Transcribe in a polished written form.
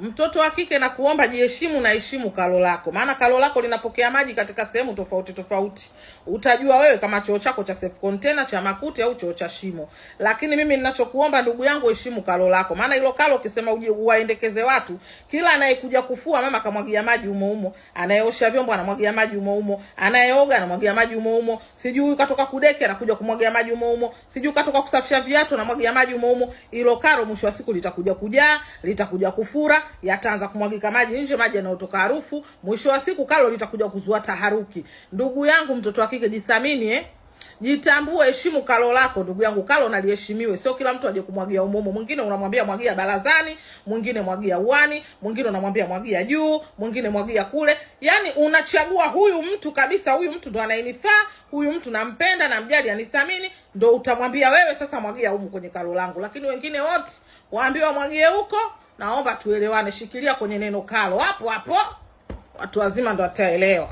Mtoto wa kike na kuomba jiheshimu na heshimu kalo lako. Maana kalo lako linapokea maji katika sehemu tofauti tofauti. Utajua wewe kama choo chako cha safe container, cha makuti au choo cha shimo. Lakini mimi ninachokuomba ndugu yangu, heshimu kalo lako. Maana hilo kalo ukisema uje uwaendekeze watu, kila anayekuja kufua mama kamwagia maji umo umo, anayeosha vyombo anamwagia maji umo umo, anayeoga anamwagia maji umo umo, sijui katoka kudeki anakuja kumwagia maji umo umo, sijui katoka kusafisha viatu anamwagia maji umo umo. Hilo karo mwisho wa siku litakuja kujaa, litakuja kufura, yataanza kumwagika maji nje, maji yanayotoka harufu. Mwisho wa siku kalo litakuja kuzua taharuki. Ndugu yangu mtoto wa kike, jisamini jitambue, heshimu kalo lako ndugu yangu. Kalo naliheshimiwe, sio kila mtu aje kumwagia umomo. Mwingine unamwambia mwagia barazani, mwingine mwagia uani, mwingine unamwambia mwagia juu, mwingine mwagia kule. Yaani unachagua huyu mtu kabisa, huyu mtu ndo anayenifaa, huyu mtu nampenda na mjali anisamini, ndo utamwambia wewe sasa mwagia humu kwenye kalo langu. Lakini wengine wote waambiwa mwagie huko. Naomba tuelewane, shikilia kwenye neno kalo hapo hapo, watu wazima ndo wataelewa.